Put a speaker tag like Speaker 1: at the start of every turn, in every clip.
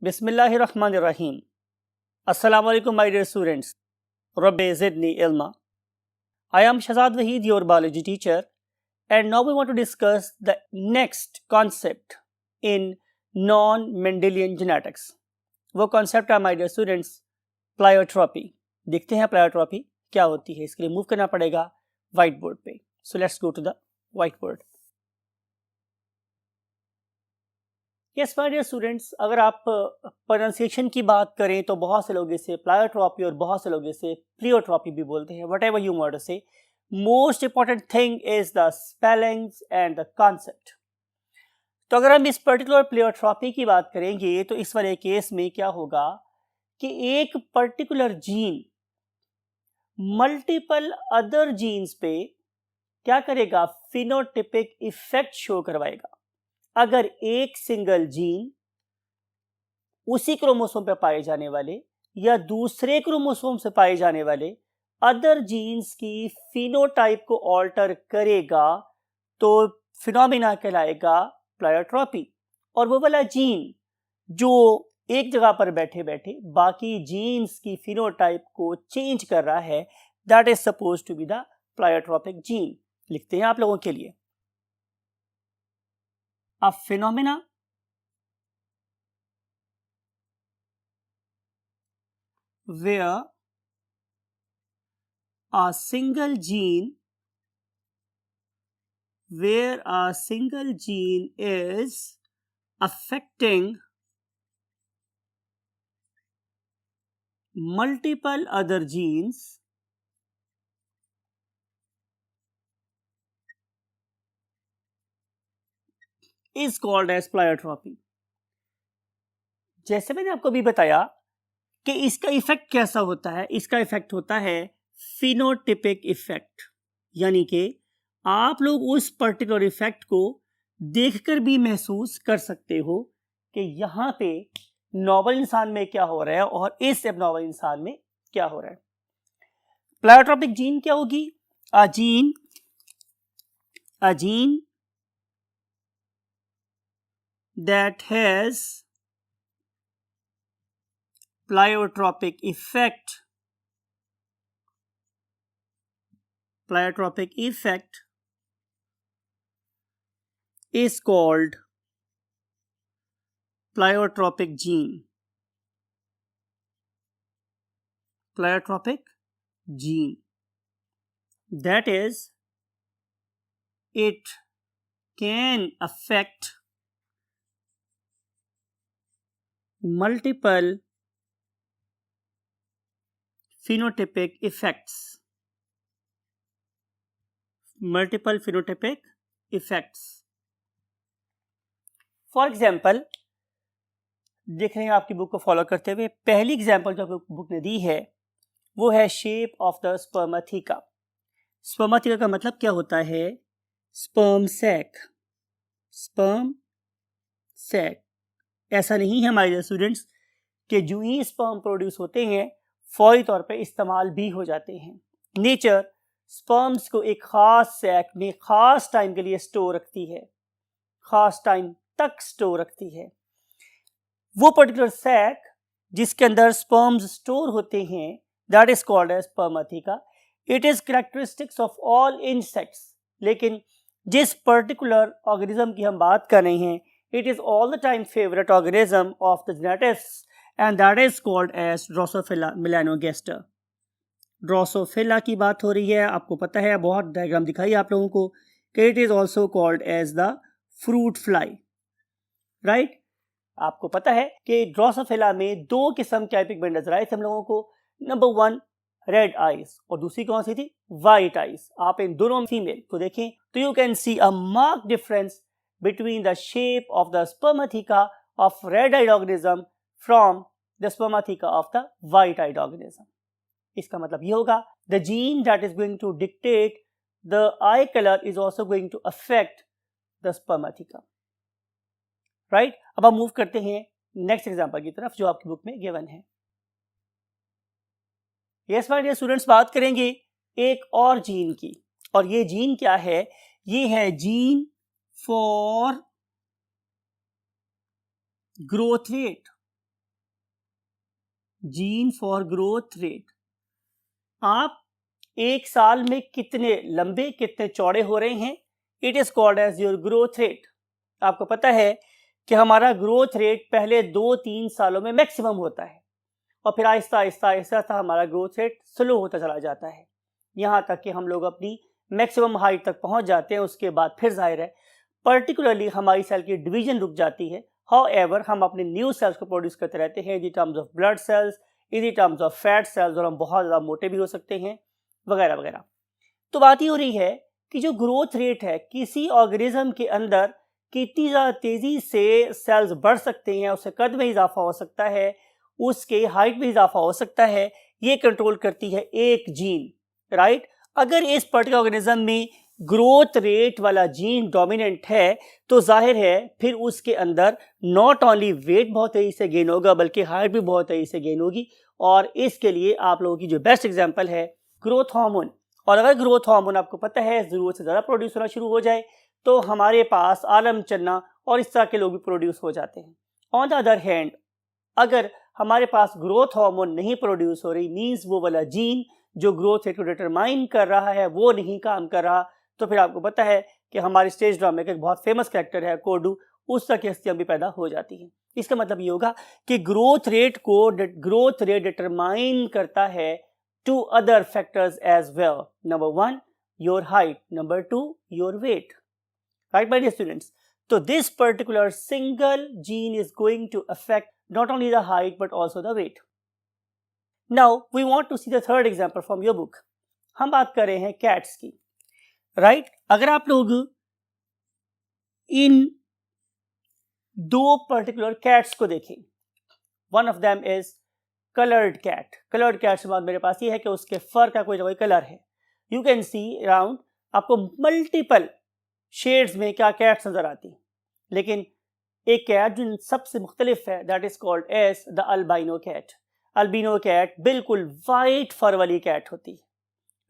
Speaker 1: Bismillahirrahmanirrahim. Assalamu alaikum, my dear students. Rabbi zidni ilma. I am Shazad Wahid, your biology teacher, and now we want to discuss the next concept in non-Mendelian genetics. वो concept है, my dear students, pleiotropy. देखते हैं pleiotropy क्या होती है. इसके लिए move करना पड़ेगा whiteboard पे. So let's go to the whiteboard. Yes my dear students, अगर आप प्रोनाउंसिएशन की बात करें तो बहुत से लोग इसे प्लायोट्रॉपी और बहुत से लोग इसे प्लियोट्रॉपी भी बोलते हैं. Whatever you want to say, most important thing is the spellings and the concept. तो अगर हम इस पर्टिकुलर प्लियोट्रॉपी की बात करेंगे तो इस वाले केस में क्या होगा कि एक particular gene multiple other genes पे क्या करेगा, फिनोटिपिक इफेक्ट शो करवाएगा. अगर एक सिंगल जीन उसी क्रोमोसोम पे पाए जाने वाले या दूसरे क्रोमोसोम से पाए जाने वाले अदर जीन्स की फिनोटाइप को ऑल्टर करेगा तो फिनोमिना कहलाएगा प्लायोट्रॉपी. और वो वाला जीन जो एक जगह पर बैठे बैठे बाकी जीन्स की फिनोटाइप को चेंज कर रहा है, that is suppose to be the pleiotropic gene. लिखते हैं आप लोगों के लिए. A phenomena where a single gene is affecting multiple other genes is called as pleiotropy. जैसे मैंने आपको भी बताया कि इसका इफेक्ट कैसा होता है. इसका इफेक्ट होता है फिनोटिपिक इफेक्ट, यानी कि आप लोग उस पर्टिकुलर इफेक्ट को देखकर भी महसूस कर सकते हो कि यहाँ पे नॉर्मल इंसान में क्या हो रहा है और इस एबनॉर्मल इंसान में क्या हो रहा है. प्लायोट्रोपिक जीन क्या होगी? A gene that has pleiotropic effect is called pleiotropic gene. That is, it can affect multiple phenotypic effects. For example, देख रहे हैं आपकी बुक को फॉलो करते हुए, पहली एग्जांपल जो बुक ने दी है वो है shape of the spermatheca. Spermatheca का मतलब क्या होता है? Sperm sac. ऐसा नहीं है हमारे स्टूडेंट्स कि जो ही स्पर्म प्रोड्यूस होते हैं फौरी तौर पे इस्तेमाल भी हो जाते हैं. नेचर स्पर्म्स को एक खास सैक में खास टाइम के लिए स्टोर रखती है, खास टाइम तक स्टोर रखती है. वो पर्टिकुलर सैक जिसके अंदर स्पर्म्स स्टोर होते हैं, that is called as spermatheca. It is characteristics of all insects. लेकिन जिस पर्टिकुलर ऑर्गेनिज्म की हम बात कर रहे हैं, it is all the time favorite organism of the genetics, and that is called as Drosophila melanogaster. Drosophila की बात हो रही है. आपको पता है, बहुत डायग्राम दिखाई आप लोगों को कि it is also called as the fruit fly, right? आपको पता है कि ड्रोसोफिला में दो किस्म के पिगमेंट नजर आए थे हम लोगों को. नंबर 1 रेड आइज और दूसरी कौन सी थी? White eyes. आप इन दोनों फीमेल को देखें तो you can see a marked difference between the shape of the spermatheca of red-eyed organism from the spermatheca of the white-eyed organism. इसका मतलब ये होगा, the gene that is going to dictate the eye color is also going to affect the spermatheca. Right? अब हम move करते हैं next example की तरफ जो आपकी बुक में गिवन है. यस माय डियर स्टूडेंट्स, बात करेंगे एक और जीन की. और ये जीन क्या है? ये है gene for growth rate. Gene for growth rate. आप एक साल में कितने लंबे कितने चौड़े हो रहे हैं, it is called as your growth rate. आपको पता है कि हमारा ग्रोथ रेट पहले 2-3 सालों में मैक्सिमम होता है और फिर आहिस्ता आहिस्ता आहिस्ता हमारा ग्रोथ रेट स्लो होता चला जाता है, यहाँ तक कि हम लोग अपनी मैक्सिमम हाइट तक पहुंच जाते हैं। उसके बाद फिर जाहिर है पर्टिकुलरली हमारी सेल की डिवीजन रुक जाती है। हाउएवर हम अपने न्यू सेल्स को प्रोड्यूस करते रहते हैं in terms of blood cells, in terms of fat cells, और हम बहुत ज़्यादा मोटे भी हो सकते हैं वगैरह वगैरह। तो बात ये हो रही है कि जो ग्रोथ रेट है किसी ऑर्गेनिज्म के अंदर कितनी ज़्यादा तेज़ी से सेल्स बढ़ सकते हैं, उसके कद में इजाफा हो सकता है, उसके हाइट में इजाफा हो सकता है, ये कंट्रोल करती है एक जीन, राइट। अगर इस पर्टिकुलर ऑर्गेनिज्म में ग्रोथ रेट वाला जीन डोमिनेंट है तो जाहिर है फिर उसके अंदर नॉट ओनली वेट बहुत तेजी से गेन होगा बल्कि हाइट भी बहुत तेजी से गेन होगी। और इसके लिए आप लोगों की जो बेस्ट एग्जांपल है ग्रोथ हार्मोन। और अगर ग्रोथ हार्मोन आपको पता है ज़रूरत से ज़्यादा प्रोड्यूस होना शुरू हो जाए तो हमारे पास आलम चन्ना और इस तरह के लोग भी प्रोड्यूस हो जाते हैं। ऑन द अदर हैंड अगर हमारे पास ग्रोथ हार्मोन नहीं प्रोड्यूस हो रही, मीन्स वो वाला जीन जो ग्रोथ रेट को डिटरमाइन कर रहा है वो नहीं काम कर रहा, तो फिर आपको पता है कि हमारे स्टेज ड्रामे का एक बहुत फेमस कैरेक्टर है कोडू, उस तरह की हस्तियां भी पैदा हो जाती हैं। इसका मतलब ये होगा कि ग्रोथ रेट डिटरमाइन करता है two other factors as well. Number 1 your height, number 2 your weight, right my dear students. तो this particular single gene is going to affect not only the height but also the weight. Now we want to see the third example from your book. हम बात कर रहे हैं cats की, right? अगर आप लोग इन दो पर्टिकुलर cats को देखें, one of them is colored cat. Colored cat से बात मेरे पास ये है कि उसके फर का कोई ना कोई कलर है। You can see around आपको मल्टीपल शेड्स में क्या कैट्स नजर आती हैं, लेकिन एक कैट जो सबसे मुख्तलिफ है that is called as the albino cat. Albino cat बिल्कुल वाइट फर वाली कैट होती है,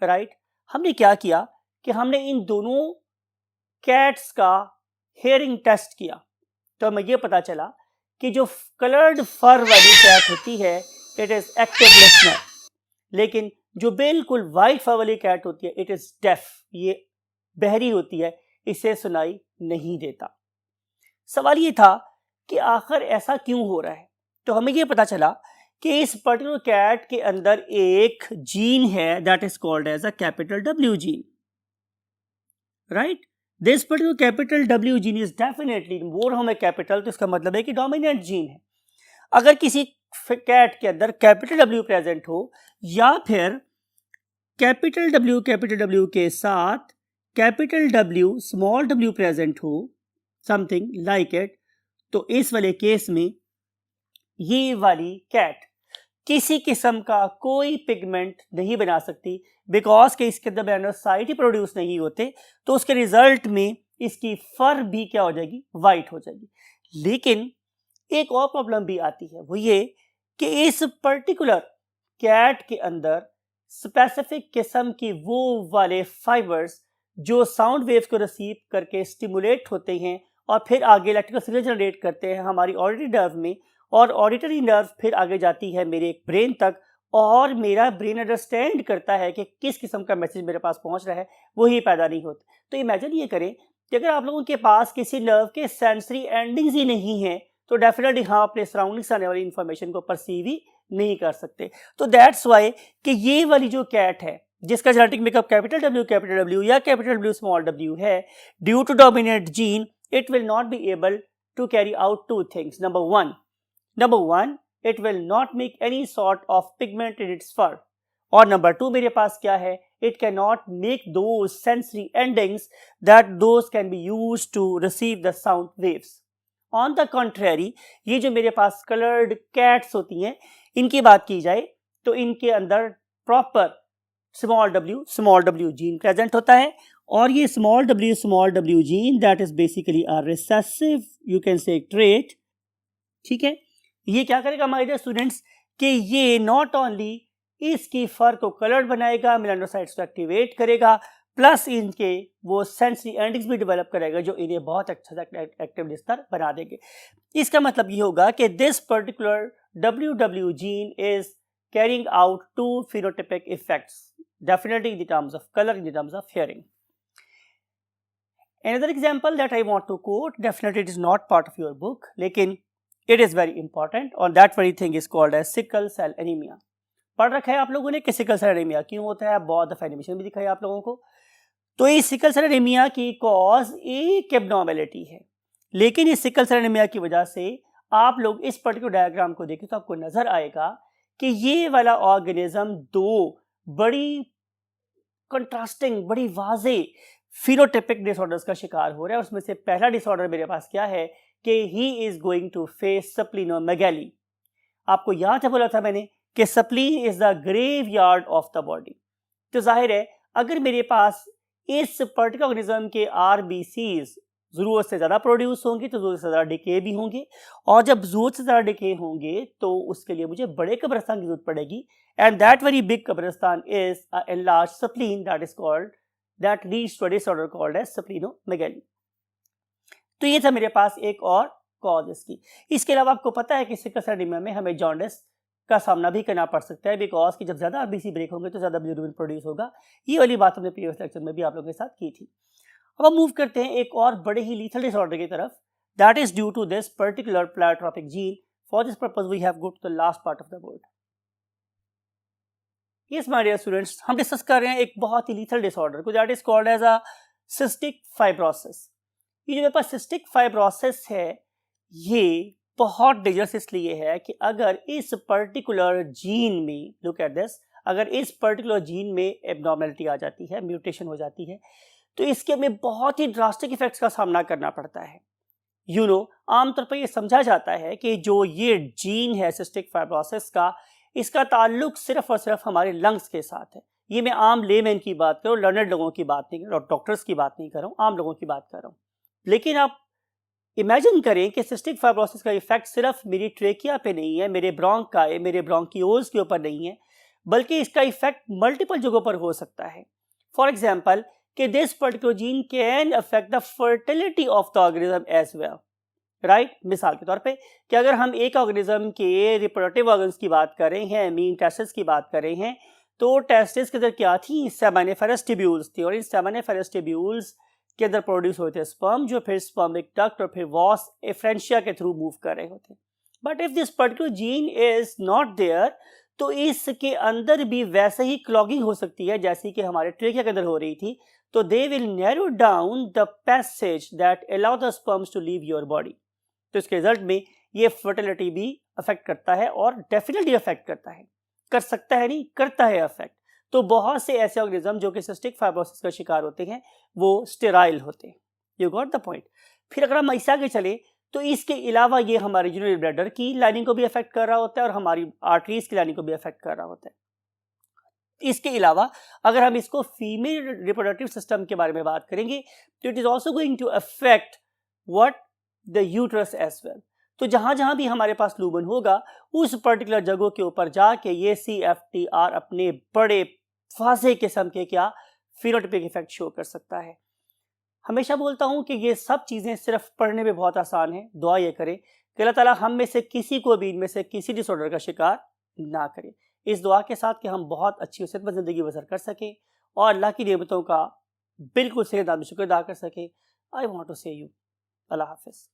Speaker 1: राइट। हमने क्या किया कि हमने इन दोनों कैट्स का हेयरिंग टेस्ट किया तो हमें ये पता चला कि जो कलर्ड फर वाली कैट होती है इट इज एक्टिव लिसनर, लेकिन जो बिल्कुल वाइट फर वाली कैट होती है इट इज डेफ, ये बहरी होती है, इसे सुनाई नहीं देता। सवाल ये था कि आखिर ऐसा क्यों हो रहा है, तो हमें ये पता चला कि इस पर्टिकुलर कैट के अंदर एक जीन है that is called as a capital W gene, right. This particular capital W gene is definitely more home capital, तो इसका मतलब है कि डोमिनेंट जीन है। अगर किसी कैट के अंदर कैपिटल W प्रेजेंट हो या फिर कैपिटल W के साथ capital W small w present हो, समथिंग लाइक इट, तो इस वाले केस में ये वाली कैट किसी किस्म का कोई पिगमेंट नहीं बना सकती बिकॉज के इसके अंदर मेलानोसाइट ही प्रोड्यूस नहीं होते, तो उसके रिजल्ट में इसकी फर भी क्या हो जाएगी, वाइट हो जाएगी। लेकिन एक और प्रॉब्लम भी आती है, वो ये कि इस पर्टिकुलर कैट के अंदर स्पेसिफिक किस्म की वो वाले फाइबर्स जो साउंड वेव्स को रिसीव करके स्टिमुलेट होते हैं और फिर आगे इलेक्ट्रिकल सिग्नल जनरेट करते हैं हमारी ऑडिटरी नर्व में, और ऑडिटरी नर्व फिर आगे जाती है मेरे ब्रेन तक, और मेरा ब्रेन अंडरस्टैंड करता है कि किस किस्म का मैसेज मेरे पास पहुंच रहा है, वही पैदा नहीं होता। तो इमेजिन ये करें कि अगर आप लोगों के पास किसी नर्व के सेंसरी एंडिंग्स ही नहीं है तो डेफिनेटली हाँ अपने सराउंडिंग से आने वाली इंफॉर्मेशन को परसीव ही नहीं कर सकते। तो दैट्स वाई कि ये वाली जो कैट है जिसका जेनेटिक मेकअप कैपिटल W या कैपिटल W स्मॉल w है, due to dominant gene it will not be able to carry out two things. Number one, it will not make any sort of pigment in its fur. और number two मेरे पास क्या है, it cannot make those sensory endings that those can be used to receive the sound waves. On the contrary, ये जो मेरे पास colored cats होती हैं इनकी बात की जाए तो इनके अंदर proper small w gene present होता है, और ये small w gene that is basically a recessive you can say trait, ठीक है। ये क्या करेगा हमारे स्टूडेंट्स कि ये नॉट ओनली इसकी फर को कलर्ड बनाएगा, मेलानोसाइट्स को एक्टिवेट करेगा, प्लस इनके वो सेंसरी एंडिंग्स भी डेवलप करेगा जो इन्हें बहुत अच्छा एक्टिव लिस्टर बना देंगे। इसका मतलब ये होगा कि this particular WW gene is carrying out two phenotypic effects, definitely in the terms of color, in the terms of hearing. Another example that I want to quote, definitely it is not part of your book, लेकिन it is very important, और that very thing is called as sickle cell anemia. पढ़ रखा है आप लोगों ने कि sickle cell anaemia क्यों होता है, बहुत दफा एनिमेशन भी दिखाई आप लोगों को. तो ये सिकल सेल एनीमिया की कॉज एक एब्नॉर्मेलिटी है, लेकिन इस सिकल सेल एनीमिया की वजह से आप लोग इस पर्टिकुलर डायग्राम को देखें तो आपको नजर आएगा कि ये वाला ऑर्गेनिज्म दो बड़ी कंट्रास्टिंग, बड़ी वाजे फिनोटाइपिक डिसऑर्डर्स का शिकार हो रहा है. उसमें से पहला डिसऑर्डर मेरे पास क्या है कि he is going to face splenomegaly. आपको याद है बोला था मैंने कि spleen is the graveyard of the body. तो जाहिर है अगर मेरे पास इस पर्टिकुलर ऑर्गेनिज्म के आरबीसीज जरूरत से ज़्यादा प्रोड्यूस होंगे तो जरूरत से ज़्यादा डिके भी होंगे, और जब जरूरत से ज़्यादा डिके होंगे तो उसके लिए मुझे बड़े कब्रिस्तान की जरूरत पड़ेगी. एंड दैट वेरी बिग कब्रिस्तान is a enlarged spleen that is called, that leads to a disorder called as splenomegaly. तो ये था मेरे पास एक और कॉज इसकी. इसके अलावा आपको पता है कि सिकल सेल एनीमिया में हमें जॉन्डिस का सामना भी करना पड़ सकता है, बिकॉज कि जब ज़्यादा आरबीसी ब्रेक होंगे तो ज़्यादा बिलिरुबिन प्रोड्यूस होगा. ये वाली बात हमने प्रीवियस लेक्चर में भी आप लोगों के साथ की थी. अब हम मूव करते हैं एक और बड़े ही लीथल डिसऑर्डर की तरफ, that is due to this particular pleiotropic gene. For this purpose we have go to the last part of the word. Yes my dear students, हम डिस्कस कर रहे हैं एक बहुत ही लीथल डिसऑर्डर को, that is called as a cystic fibrosis. ये जो मेरे पास सिस्टिक फाइब्रोसिस है ये बहुत डेंजरस इसलिए है कि अगर इस पर्टिकुलर जीन में, लुक एट दिस, अगर इस पर्टिकुलर जीन में एब्नॉर्मेलिटी आ जाती है, म्यूटेशन हो जाती है, तो इसके हमें बहुत ही ड्रास्टिक इफेक्ट्स का सामना करना पड़ता है. आमतौर पर यह समझा जाता है कि जो ये जीन है सिस्टिक फाइब्रोसिस का, इसका ताल्लुक सिर्फ और सिर्फ हमारे लंग्स के साथ है. ये मैं आम लेमैन की बात कर रहा हूँ, लर्नड लोगों की बात नहीं कर रहा हूँ, डॉक्टर्स की बात नहीं कर रहा हूँ, आम लोगों की बात कर रहा हूँ. लेकिन आप इमेजिन करें कि सिस्टिक फाइब्रोसिस का इफेक्ट सिर्फ मेरी ट्रेकिया पे नहीं है, मेरे ब्रोंकाई, मेरे ब्रोंकियोल्स के ऊपर नहीं है, बल्कि इसका इफेक्ट मल्टीपल जगहों पर हो सकता है. फॉर एग्जांपल कि this particular gene can affect the fertility of the organism as well, right. मिसाल के तौर पे कि अगर हम एक ऑर्गेनिज्म के रिप्रोडक्टिव ऑर्गन्स की बात कर रहे हैं, मीन टेस्टिस की बात कर रहे हैं, तो टेस्टिस के अंदर क्या थी, सेमेनिफेरस ट्यूब्यूल्स थी, और इन सेमेनिफेरस ट्यूब्यूल्स के अंदर प्रोड्यूस होते हैं स्पर्म, जो फिर स्पर्मिक डक्ट और फिर वॉस एफ्रेंशिया के थ्रू मूव कर रहे होते हैं. But if this particular gene is not there, तो इसके अंदर भी वैसे ही क्लॉगिंग हो सकती है जैसी कि हमारे ट्रेकिया के अंदर हो रही थी. तो they will narrow down the passage that allow the sperms to leave your body. तो इसके रिजल्ट में ये फर्टिलिटी भी अफेक्ट करता है, और डेफिनेटली अफेक्ट करता है, कर सकता है नहीं, करता है अफेक्ट. तो बहुत से ऐसे ऑर्गेनिज्म जो कि सिस्टिक फाइब्रोसिस का शिकार होते हैं वो स्टेराइल होते हैं. You got the point. फिर अगर हम ऐसे आगे चले तो इसके अलावा ये हमारी यूरिनरी ब्लैडर की लाइनिंग को भी अफेक्ट कर रहा होता है और हमारी आर्टरीज की लाइनिंग को भी अफेक्ट कर रहा होता है. इसके अलावा अगर हम इसको फीमेल रिप्रोडक्टिव सिस्टम के बारे में बात करेंगे तो it is also going to affect what the uterus as well. तो जहां जहां भी हमारे पास लूमन होगा उस पर्टिकुलर जगहों के ऊपर जाके ये CFTR अपने बड़े फाजे किस्म के क्या फिनोटाइपिक इफेक्ट शो कर सकता है. हमेशा बोलता हूं कि ये सब चीजें सिर्फ पढ़ने में बहुत आसान है. दुआ ये करे कि अल्लाह ताला हम में से किसी को भी इनमें से किसी डिसऑर्डर का शिकार ना करे. इस दुआ के साथ कि हम बहुत अच्छी और सेहतमंद जिंदगी बसर कर सकें और अल्लाह की नेमतों का बिल्कुल सही अंदाज में शुक्र अदा कर सकें. आई वांट टू से यू अल्लाह हाफिज़.